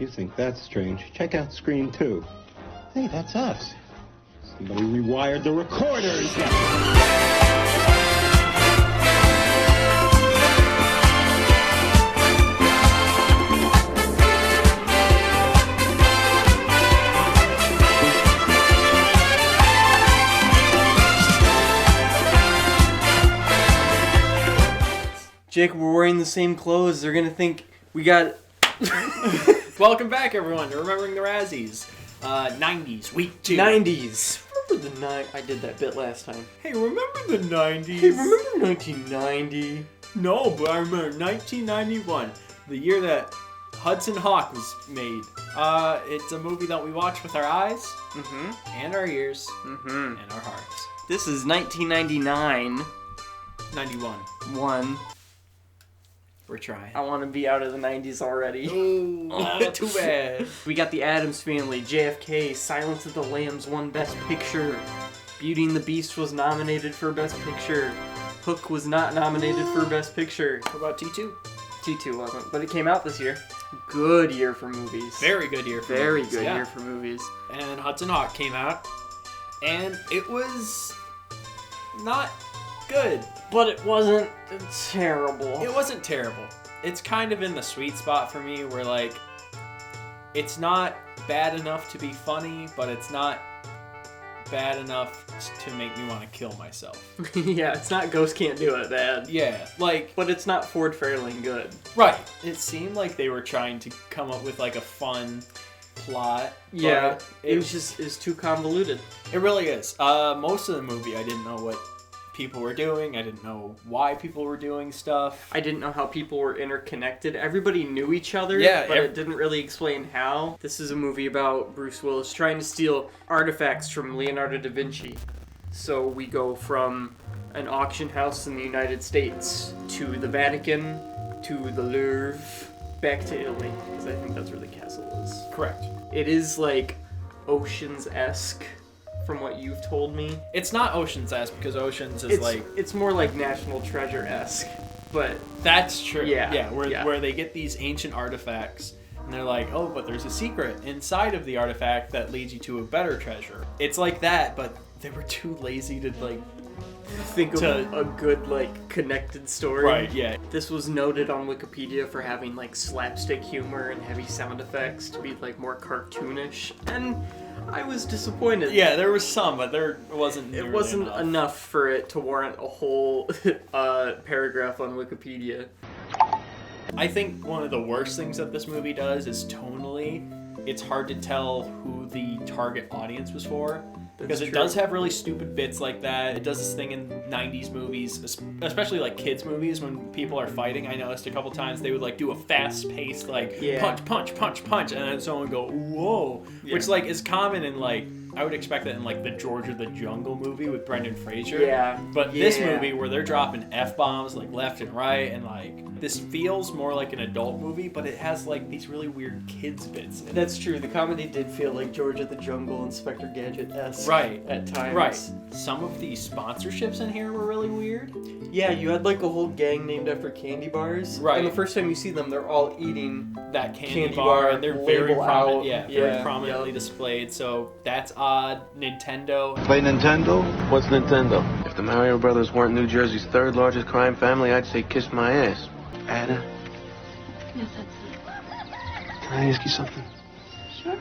You think that's strange? Check out Scream 2. Hey, that's us. Somebody rewired the recorders. Jake, we're wearing the same clothes. They're gonna think we got... Welcome back, everyone, to Remembering the Razzies. 90s, week 2. 90s. Remember the I did that bit last time. Hey, remember the 90s? Hey, remember 1990? No, but I remember 1991, the year that Hudson Hawk was made. It's a movie that we watch with our eyes, and our ears, and our hearts. This is 1999. 91. 1. We're trying. I want to be out of the 90s already. Oh, too bad. We got The Addams Family, JFK, Silence of the Lambs won Best Picture. Beauty and the Beast was nominated for Best Picture. Hook was not nominated for Best Picture. What about T2? T2 wasn't, but it came out this year. Good year for movies. Very good year for Very movies. good Yeah. year for movies. And Hudson Hawk came out, and it was not good. But it wasn't terrible. It wasn't terrible. It's kind of in the sweet spot for me where, like, it's not bad enough to be funny, but it's not bad enough to make me want to kill myself. Yeah, it's not Ghost Can't Do It bad. Yeah, like... But it's not Ford Fairlane good. Right. It seemed like they were trying to come up with, like, a fun plot. Yeah, it was too convoluted. It really is. Most of the movie, I didn't know what people were doing. I didn't know why people were doing stuff. I didn't know how people were interconnected. Everybody knew each other, but it didn't really explain how. This is a movie about Bruce Willis trying to steal artifacts from Leonardo da Vinci. So we go from an auction house in the United States to the Vatican to the Louvre, back to Italy, because I think that's where the castle is. Correct. It is like Ocean's-esque. From what you've told me. It's not Ocean's-esque because Ocean's is it's more like National Treasure-esque, but... That's true. Yeah. Where they get these ancient artifacts, and they're like, oh, but there's a secret inside of the artifact that leads you to a better treasure. It's like that, but they were too lazy to, like... think of a good, like, connected story. Right, yeah. This was noted on Wikipedia for having, like, slapstick humor and heavy sound effects to be, like, more cartoonish, and... I was disappointed. Yeah, there was some, but there wasn't. It wasn't enough for it to warrant a whole paragraph on Wikipedia. I think one of the worst things that this movie does is tonally, it's hard to tell who the target audience was for. Because it does have really stupid bits like that. It does this thing in 90s movies, especially like kids movies when people are fighting. I noticed a couple times they would like do a fast-paced like punch, punch, punch, punch, and then someone would go, whoa. Yeah. Which like is common in like, I would expect that in like the George of the Jungle movie with Brendan Fraser. Yeah. But this movie where they're dropping F-bombs like left and right, and like this feels more like an adult movie, but it has like these really weird kids bits in it. That's true. The comedy did feel like George of the Jungle, Inspector Gadget-esque. Right. At times. Right. Some of the sponsorships in here were really weird. Yeah, you had like a whole gang named after candy bars. Right. And the first time you see them, they're all eating that candy bar, and they're very prominently displayed. So that's odd. Nintendo. Play Nintendo? What's Nintendo? If the Mario Brothers weren't New Jersey's third largest crime family, I'd say kiss my ass. Ada? Yes, that's it. Can I ask you something? Sure.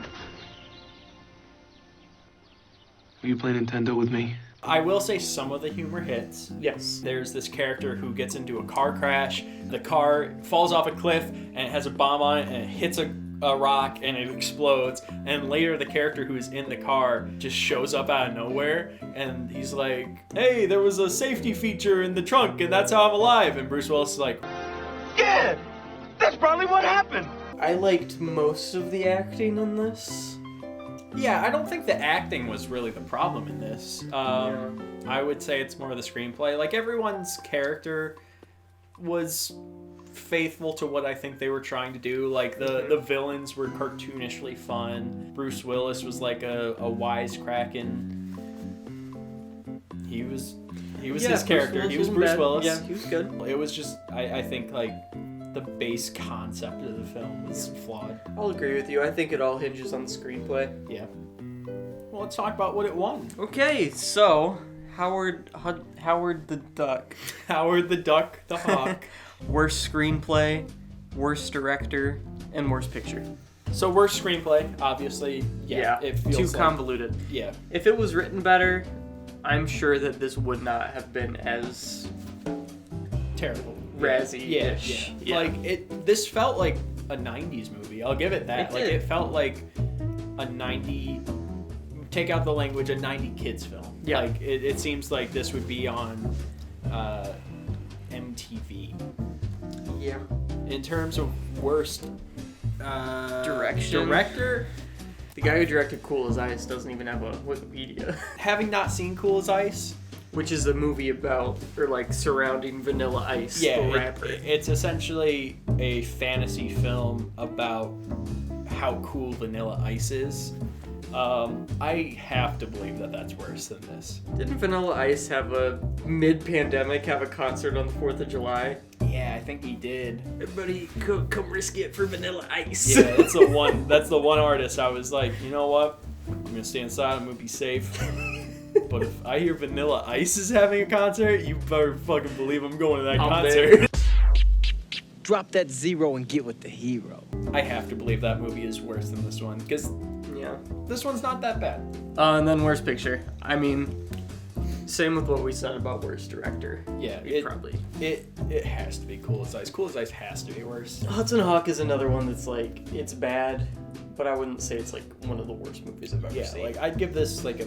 Will you play Nintendo with me? I will say some of the humor hits. Yes. There's this character who gets into a car crash. The car falls off a cliff, and it has a bomb on it, and it hits a rock, and it explodes. And later, the character who's in the car just shows up out of nowhere, and he's like, hey, there was a safety feature in the trunk, and that's how I'm alive. And Bruce Willis is like, yeah! That's probably what happened! I liked most of the acting in this. yeah, I don't think the acting was really the problem in this. I would say it's more the screenplay. Like, everyone's character was faithful to what I think they were trying to do. Like, the villains were cartoonishly fun. Bruce Willis was like a wisecracking. He was his character. He was Bruce Willis. Yeah, he was good. It was just, I think, like, the base concept of the film is flawed. I'll agree with you. I think it all hinges on the screenplay. Yeah. Well, let's talk about what it won. Okay, so Howard the Duck. Howard the Duck, the Hawk. Worst screenplay, worst director, and worst picture. So worst screenplay, obviously. Yeah. It feels too convoluted. Yeah. If it was written better, I'm sure that this would not have been as terrible. Razzie-ish. Yeah. Like this felt like a 90s movie. I'll give it that. It felt like a 90 take out the language, a 90 kids film. Yeah. Like it seems like this would be on MTV. Yeah. In terms of worst director, the guy who directed Cool as Ice doesn't even have a Wikipedia. Having not seen Cool as Ice, which is a movie about, or like surrounding Vanilla Ice, the rapper. It's essentially a fantasy film about how cool Vanilla Ice is. I have to believe that that's worse than this. Didn't Vanilla Ice have a mid-pandemic have a concert on the 4th of July? Yeah, I think he did. Everybody come risk it for Vanilla Ice. Yeah, that's the one artist I was like, you know what? I'm gonna stay inside, I'm gonna be safe. But if I hear Vanilla Ice is having a concert, you better fucking believe I'm going to that concert. There. Drop that zero and get with the hero. I have to believe that movie is worse than this one, because this one's not that bad. And then worst picture. I mean, same with what we said about worst director. Yeah, it has to be Cool as Ice. Cool as Ice has to be worse. Hudson Hawk is another one that's like, it's bad, but I wouldn't say it's like one of the worst movies I've ever seen. Like I'd give this like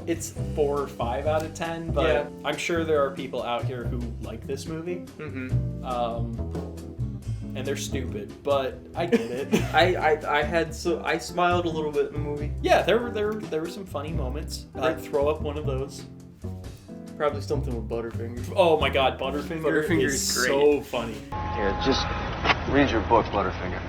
it's 4 or 5 out of 10, but I'm sure there are people out here who like this movie. Mm-hmm. And they're stupid, but I get it. I smiled a little bit in the movie. Yeah, there were some funny moments. I'd throw up one of those. Probably something with Butterfinger. Oh my God, Butterfinger is great. So funny. Here, just read your book, Butterfinger.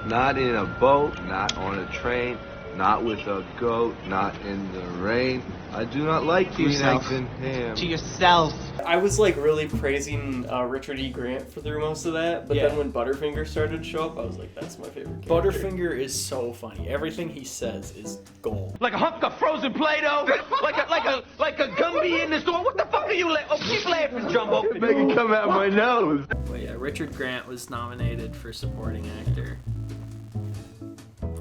Not in a boat, not on a train, not with a goat, not in the rain. I do not like green eggs and ham. To yourself. I was like really praising Richard E. Grant through most of that, but then when Butterfinger started to show up, I was like, that's my favorite character. Butterfinger is so funny. Everything he says is gold. Like a hunk of frozen Play-Doh? like a Gumby in the store? What the fuck are you laughing? Oh, keep laughing, Jumbo. Make it come out my nose. Well, yeah, Richard Grant was nominated for supporting actor.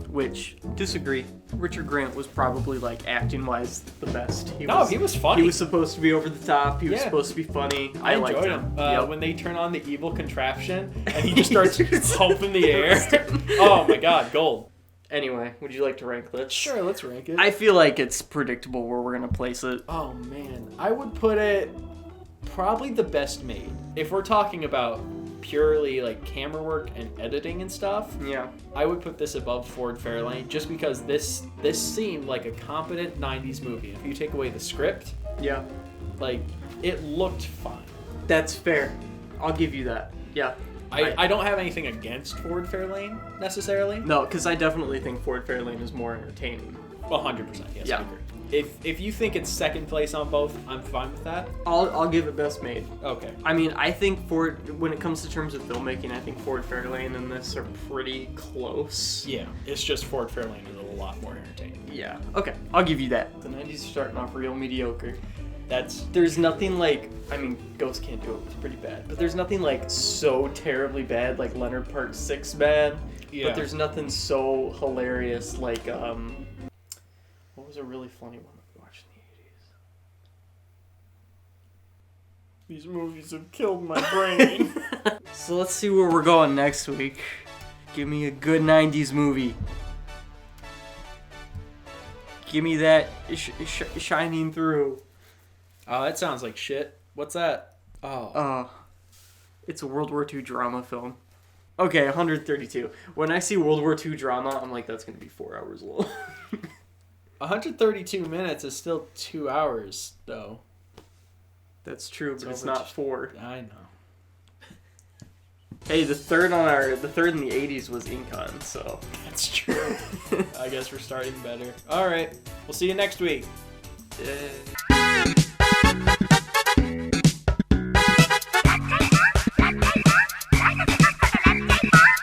Which, disagree. Richard Grant was probably, like, acting-wise the best. He was funny. He was supposed to be over the top. He was supposed to be funny. I liked him. When they turn on the evil contraption, and he just starts pumping the air. Oh my God, gold. Anyway, would you like to rank this? Sure, let's rank it. I feel like it's predictable where we're going to place it. Oh, man. I would put it probably the best made. If we're talking about purely like camera work and editing and stuff, I would put this above Ford Fairlane just because this seemed like a competent 90s movie. If you take away the script, like it looked fine. That's fair. I'll give you that. Yeah. I don't have anything against Ford Fairlane necessarily. No, because I definitely think Ford Fairlane is more entertaining. 100%. Yes, I agree. If you think it's second place on both, I'm fine with that. I'll give it best made. Okay. I mean, I think when it comes to terms of filmmaking, I think Ford Fairlane and this are pretty close. Yeah, it's just Ford Fairlane is a lot more entertaining. Yeah. Okay, I'll give you that. The 90s are starting off real mediocre. There's nothing like, I mean, Ghost Can't Do It was pretty bad, but there's nothing like so terribly bad like Leonard Part 6 bad. Yeah. But there's nothing so hilarious like what was a really funny one that we watched in the 80s? These movies have killed my brain. So let's see where we're going next week. Give me a good 90s movie. Give me that shining through. Oh, that sounds like shit. What's that? Oh. It's a World War II drama film. Okay, 132. When I see World War II drama, I'm like, that's going to be 4 hours long. 132 minutes is still 2 hours, though. That's true, but it's not 4. I know. Hey, the third in the 80s was Incon, so. That's true. I guess we're starting better. All right, we'll see you next week. Yeah.